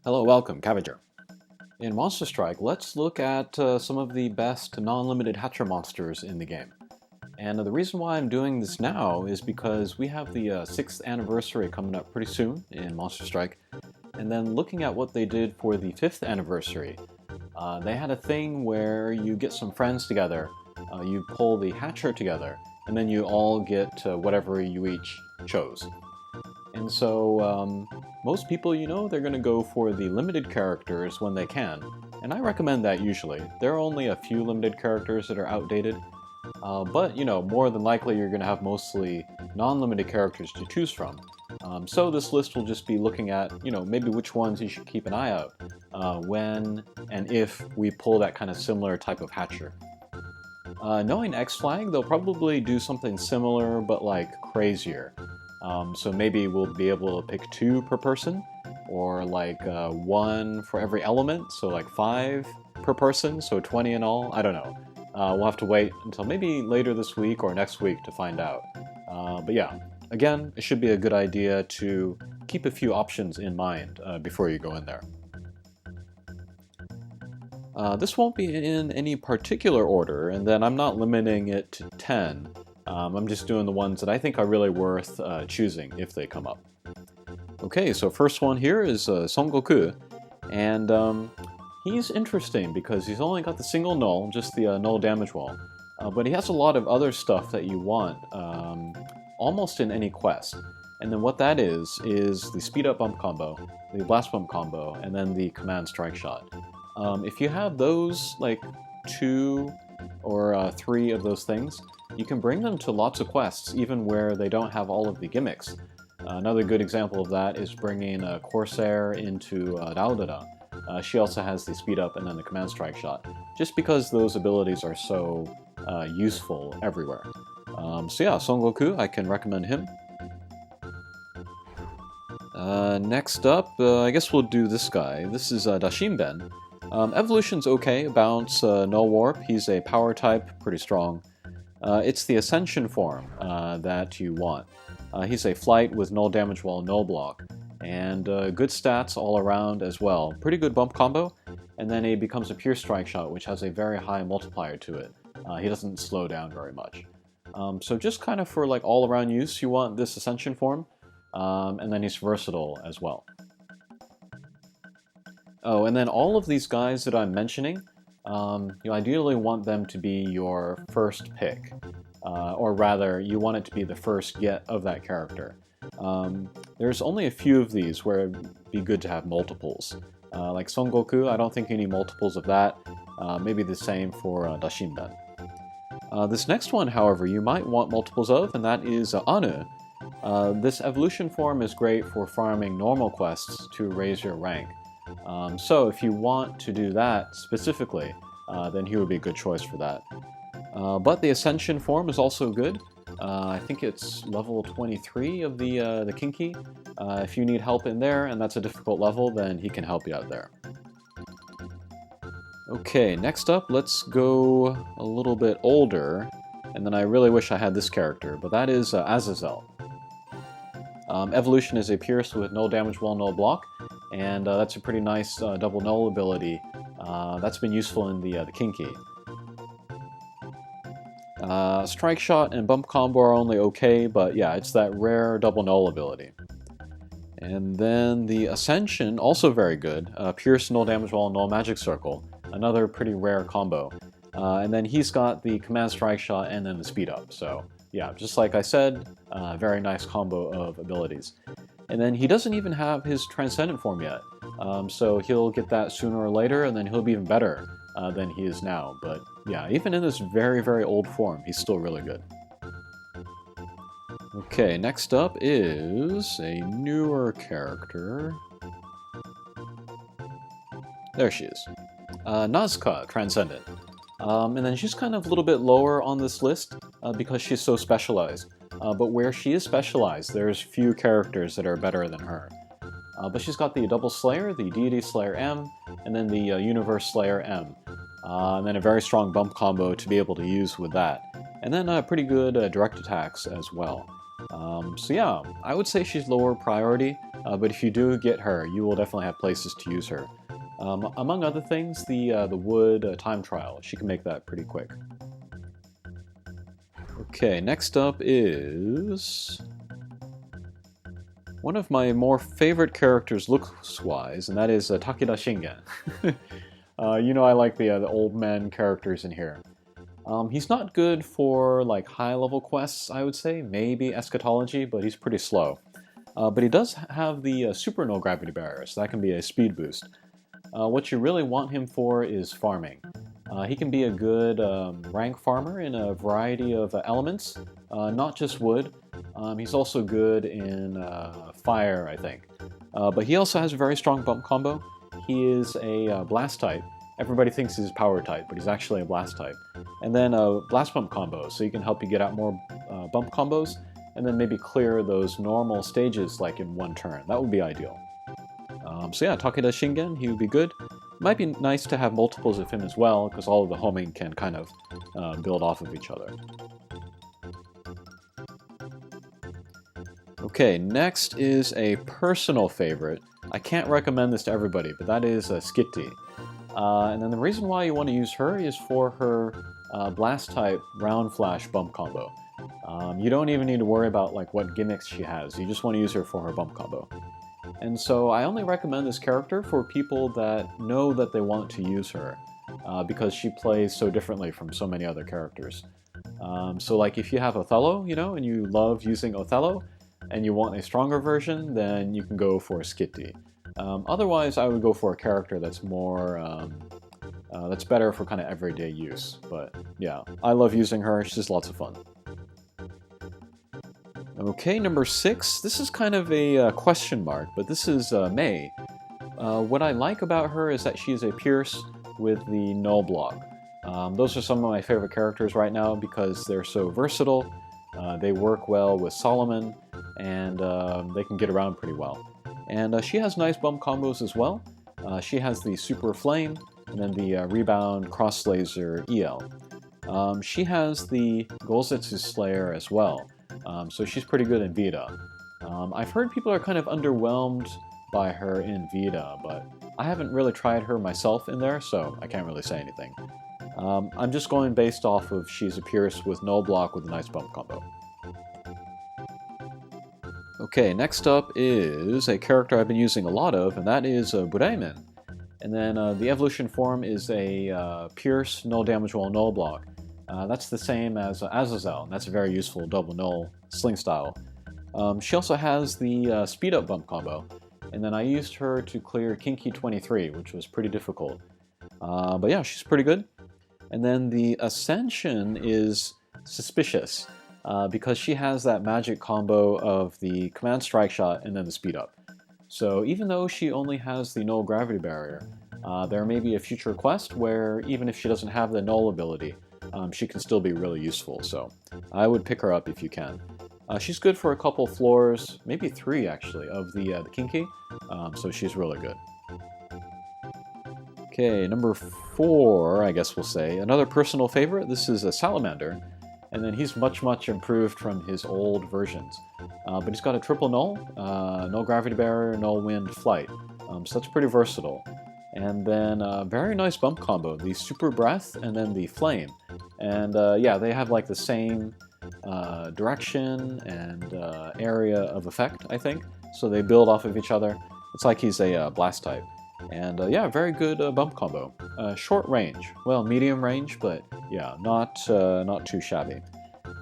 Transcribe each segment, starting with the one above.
Hello, welcome, Cavager. In Monster Strike, let's look at some of the best non-limited Hatcher monsters in the game. And the reason why I'm doing this now is because we have the 6th anniversary coming up pretty soon in Monster Strike. And then looking at what they did for the 5th anniversary, they had a thing where you get some friends together, you pull the Hatcher together, and then you all get whatever you each chose. And so most people, they're going to go for the limited characters when they can. And I recommend that usually. There are only a few limited characters that are outdated. But, more than likely you're going to have mostly non-limited characters to choose from. So this list will just be looking at, maybe which ones you should keep an eye out when and if we pull that kind of similar type of Hatcher. Knowing X-Flag, they'll probably do something similar, but like crazier. So maybe we'll be able to pick 2 per person, or like 1 for every element, so like 5 per person, so 20 in all. I don't know. We'll have to wait until maybe later this week or next week to find out. But yeah, again, it should be a good idea to keep a few options in mind before you go in there. This won't be in any particular order, and then I'm not limiting it to 10. I'm just doing the ones that I think are really worth choosing if they come up. Okay, so first one here is Son Goku, and he's interesting because he's only got the single null, just the null damage wall, but he has a lot of other stuff that you want almost in any quest. And then what that is the speed up bump combo, the blast bump combo, and then the command strike shot. If you have those, like 2 or 3 of those things, you can bring them to lots of quests, even where they don't have all of the gimmicks. Another good example of that is bringing Corsair into Raudara. She also has the speed up and then the command strike shot, just because those abilities are so useful everywhere. So yeah, Son Goku, I can recommend him. Next up, I guess we'll do this guy. This is Dashinben. Evolution's okay, bounce, no warp. He's a power type, pretty strong. It's the Ascension form that you want. He's a flight with null damage wall, null block, and good stats all around as well. Pretty good bump combo, and then he becomes a pure strike shot, which has a very high multiplier to it. He doesn't slow down very much. So just kind of for like all-around use, you want this Ascension form, and then he's versatile as well. Oh, and then all of these guys that I'm mentioning, you ideally want them to be your first pick, or rather, you want it to be the first get of that character. There's only a few of these where it'd be good to have multiples. Like Son Goku, I don't think you need multiples of that. Maybe the same for Dashinben. This next one, however, you might want multiples of, and that is Anu. This evolution form is great for farming normal quests to raise your rank. So if you want to do that specifically, then he would be a good choice for that. But the Ascension form is also good. I think it's level 23 of the Kinky. If you need help in there, and that's a difficult level, then he can help you out there. Okay, next up, let's go a little bit older, and then I really wish I had this character, but that is Azazel. Evolution is a Pierce with null damage wall, null block, and that's a pretty nice double null ability. That's been useful in the Kinky. Strike shot and bump combo are only okay, but yeah, it's that rare double null ability. And then the Ascension, also very good. Pierce, null damage wall, null magic circle. Another pretty rare combo. And then he's got the command strike shot and then the speed up. So yeah, just like I said, very nice combo of abilities. And then he doesn't even have his Transcendent form yet. So he'll get that sooner or later, and then he'll be even better than he is now. But yeah, even in this very, very old form, he's still really good. Okay, next up is a newer character. There she is. Nazca, Transcendent. And then she's kind of a little bit lower on this list because she's so specialized. But where she is specialized, there's few characters that are better than her. But she's got the Double Slayer, the Deity Slayer M, and then the Universe Slayer M. And then a very strong bump combo to be able to use with that. And then pretty good direct attacks as well. So yeah, I would say she's lower priority, but if you do get her, you will definitely have places to use her. Among other things, the wood time trial. She can make that pretty quick. Okay, next up is one of my more favorite characters looks-wise, and that is Takeda Shingen. You know I like the old man characters in here. He's not good for like high-level quests, I would say, maybe eschatology, but he's pretty slow. But he does have the super null gravity barrier, so that can be a speed boost. What you really want him for is farming. He can be a good rank farmer in a variety of elements, not just wood. He's also good in fire, I think. But he also has a very strong bump combo. He is a blast type. Everybody thinks he's power type, but he's actually a blast type. And then blast bump combo, so he can help you get out more bump combos, and then maybe clear those normal stages like in one turn. That would be ideal. So yeah, Takeda Shingen, he would be good. Might be nice to have multiples of him as well, because all of the homing can kind of build off of each other. Okay, next is a personal favorite. I can't recommend this to everybody, but that is Skitty. And then the reason why you want to use her is for her blast type round flash bump combo. You don't even need to worry about like what gimmicks she has. You just want to use her for her bump combo. And so I only recommend this character for people that know that they want to use her, because she plays so differently from so many other characters. So like if you have Othello, you know, and you love using Othello, and you want a stronger version, then you can go for Skitty. Otherwise, I would go for a character that's more, that's better for kind of everyday use. But yeah, I love using her, she's just lots of fun. Okay, number 6. This is kind of a question mark, but this is Mei. What I like about her is that she's a Pierce with the null block. Those are some of my favorite characters right now because they're so versatile. They work well with Solomon, and they can get around pretty well. And she has nice bump combos as well. She has the Super Flame, and then the Rebound Cross Laser EL. She has the Golzetsu Slayer as well. So she's pretty good in Vita. I've heard people are kind of underwhelmed by her in Vita, but I haven't really tried her myself in there, so I can't really say anything. I'm just going based off of she's a Pierce with null block with a nice bump combo. Okay, next up is a character I've been using a lot of, and that is Bureimen. And then the evolution form is a Pierce, null damage while null block. That's the same as Azazel, and that's a very useful double null sling style. She also has the speed up bump combo, and then I used her to clear Kinky 23, which was pretty difficult. But yeah, she's pretty good. And then the Ascension is suspicious, because she has that magic combo of the command strike shot and then the speed up. So even though she only has the null gravity barrier, there may be a future quest where even if she doesn't have the null ability, she can still be really useful, so I would pick her up if you can. She's good for a couple floors, maybe 3 actually, of the Kinky, so she's really good. Okay, number 4, I guess we'll say. Another personal favorite, this is a Salamander, and then he's much improved from his old versions. But he's got a triple null, null gravity barrier, null wind, flight, so that's pretty versatile. And then a very nice bump combo, the Super Breath and then the Flame. And yeah, they have like the same direction and area of effect, I think. So they build off of each other. It's like he's a blast type. And yeah, very good bump combo. Short range, well, medium range, but yeah, not too shabby.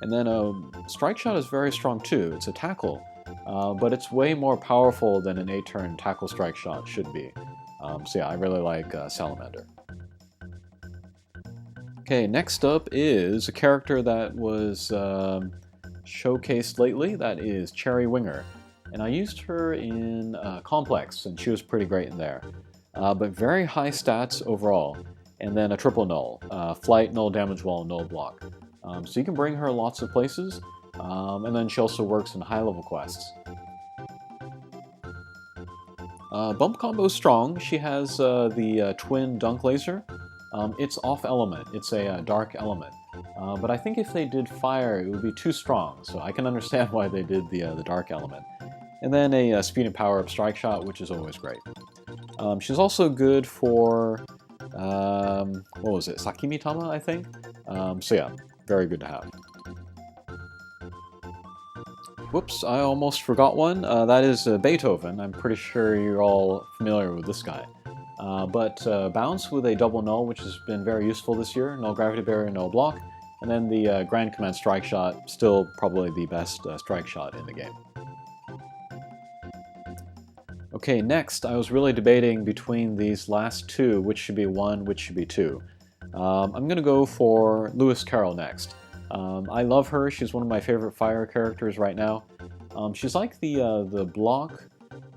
And then Strike Shot is very strong too. It's a tackle, but it's way more powerful than an 8-turn tackle Strike Shot should be. So yeah, I really like Salamander. Okay, next up is a character that was showcased lately. That is Cherry Winger. And I used her in Complex, and she was pretty great in there. But very high stats overall. And then a triple null. Flight, null damage wall, null block. So you can bring her lots of places. And then she also works in high-level quests. Bump combo strong. She has the twin dunk laser. It's off element. It's a dark element. But I think if they did fire, it would be too strong. So I can understand why they did the dark element. and then a speed and power up strike shot, which is always great. She's also good for, what was it, Sakimitama, I think? So yeah, very good to have. Whoops, I almost forgot one. That is Beethoven. I'm pretty sure you're all familiar with this guy. But Bounce with a double null, which has been very useful this year. Null gravity barrier, null block. And then the Grand Command strike shot, still probably the best strike shot in the game. Okay, next, I was really debating between these last two, which should be 1, which should be 2. I'm going to go for Lewis Carroll next. I love her. She's one of my favorite fire characters right now. She's like the block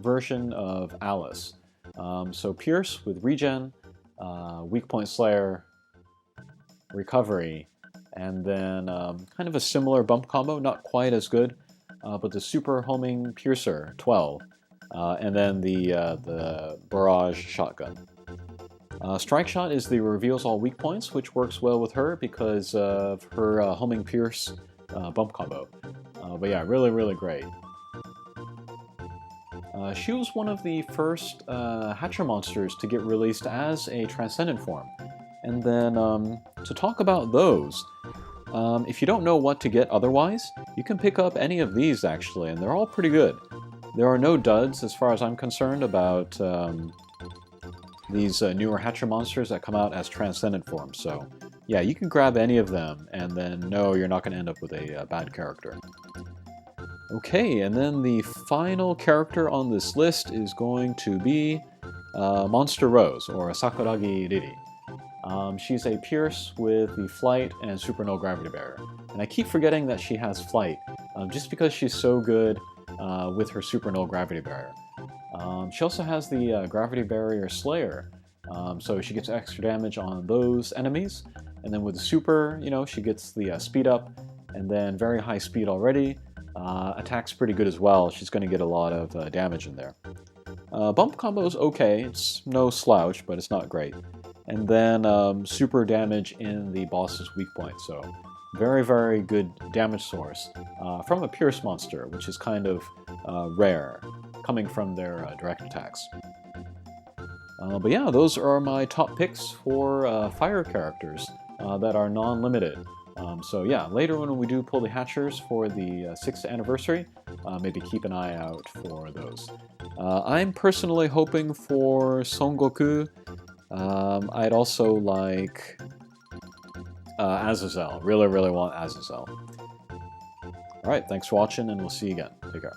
version of Alice. So Pierce with regen, weak point slayer, recovery, and then kind of a similar bump combo, not quite as good, but the super homing piercer 12, and then the barrage shotgun. Strike Shot is the reveals all weak points, which works well with her because of her homing pierce bump combo. But yeah, really, really great. She was one of the first Hatcher monsters to get released as a Transcendent form. And then to talk about those, if you don't know what to get otherwise, you can pick up any of these actually, and they're all pretty good. There are no duds as far as I'm concerned about these newer Hatcher monsters that come out as Transcendent forms. So yeah, you can grab any of them and then know you're not going to end up with a bad character. Okay, and then the final character on this list is going to be Monster Rose, or Sakuragi Riri. She's a Pierce with the Flight and Super Null Gravity Barrier. And I keep forgetting that she has Flight, just because she's so good with her Super Null Gravity Barrier. She also has the Gravity Barrier Slayer, so she gets extra damage on those enemies. And then with the Super, you know, she gets the speed up, and then very high speed already. Attack's pretty good as well. She's going to get a lot of damage in there. Bump combo is okay. It's no slouch, but it's not great. And then super damage in the boss's weak point. So very, very good damage source from a Pierce monster, which is kind of rare, coming from their direct attacks. But yeah, those are my top picks for fire characters that are non-limited. So yeah, later when we do pull the Hatchers for the 6th anniversary, maybe keep an eye out for those. I'm personally hoping for Son Goku. I'd also like Azazel. Really, really want Azazel. Alright, thanks for watching, and we'll see you again. Take care.